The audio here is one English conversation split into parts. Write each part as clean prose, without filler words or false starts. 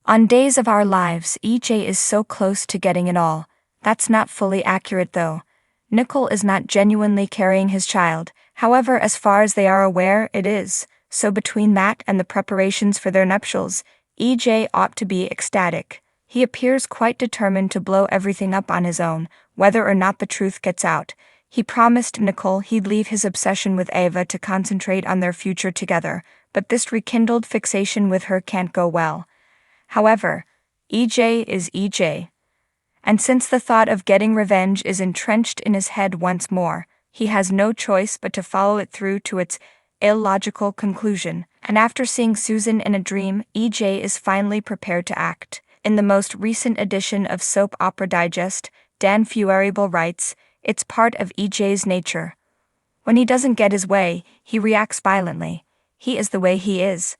On days of our lives, EJ is so close to getting it all. That's not fully accurate though. Nicole is not genuinely carrying his child, however as far as they are aware it is, so between that and the preparations for their nuptials, EJ ought to be ecstatic. He appears quite determined to blow everything up on his own, whether or not the truth gets out. He promised Nicole he'd leave his obsession with Ava to concentrate on their future together, but this rekindled fixation with her can't go well. However, EJ is EJ. And since the thought of getting revenge is entrenched in his head once more, he has no choice but to follow it through to its illogical conclusion. And after seeing Susan in a dream, EJ is finally prepared to act. In the most recent edition of Soap Opera Digest, Dan Feuerable writes, "It's part of EJ's nature. When he doesn't get his way, he reacts violently. He is the way he is.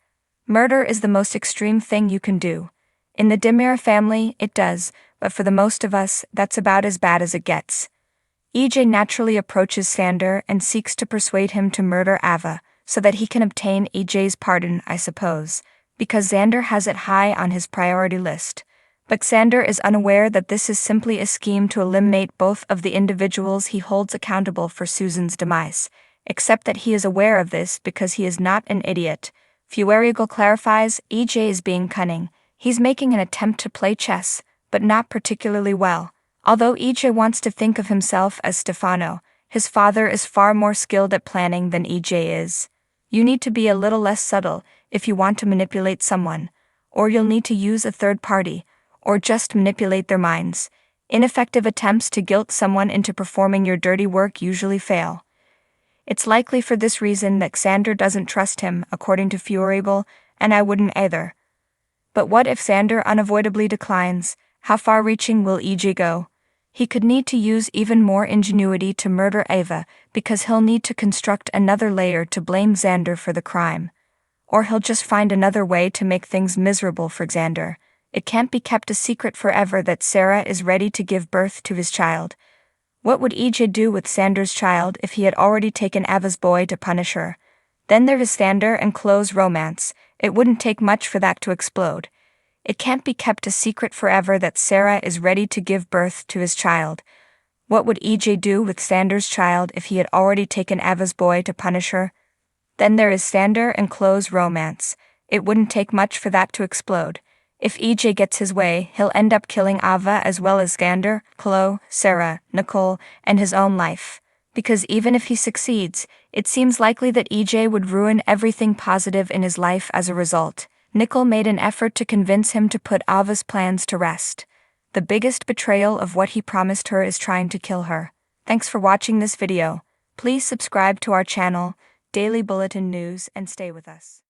Murder is the most extreme thing you can do. In the Demir family, it does, but for the most of us, that's about as bad as it gets." EJ naturally approaches Sander and seeks to persuade him to murder Ava, so that he can obtain EJ's pardon, I suppose, because Xander has it high on his priority list. But Xander is unaware that this is simply a scheme to eliminate both of the individuals he holds accountable for Susan's demise, except that he is aware of this because he is not an idiot. Feuerable clarifies, EJ is being cunning. He's making an attempt to play chess, but not particularly well. Although EJ wants to think of himself as Stefano, his father is far more skilled at planning than EJ is. You need to be a little less subtle if you want to manipulate someone, or you'll need to use a third party, or just manipulate their minds. Ineffective attempts to guilt someone into performing your dirty work usually fail. It's likely for this reason that Xander doesn't trust him, according to Feuerable, and I wouldn't either. But what if Xander unavoidably declines? How far-reaching will EJ go? He could need to use even more ingenuity to murder Ava, because he'll need to construct another layer to blame Xander for the crime. Or he'll just find another way to make things miserable for Xander. It can't be kept a secret forever that Sarah is ready to give birth to his child. What would EJ do with Xander's child if he had already taken Ava's boy to punish her? Then there is Xander and Chloe's romance. It wouldn't take much for that to explode. It can't be kept a secret forever that Sarah is ready to give birth to his child. What would EJ do with Xander's child if he had already taken Ava's boy to punish her? Then there is Xander and Chloe's romance. It wouldn't take much for that to explode. If EJ gets his way, he'll end up killing Ava as well as Xander, Chloe, Sarah, Nicole, and his own life. Because even if he succeeds, it seems likely that EJ would ruin everything positive in his life as a result. Nicole made an effort to convince him to put Ava's plans to rest. The biggest betrayal of what he promised her is trying to kill her. Thanks for watching this video. Please subscribe to our channel, Daily Bulletin News, and stay with us.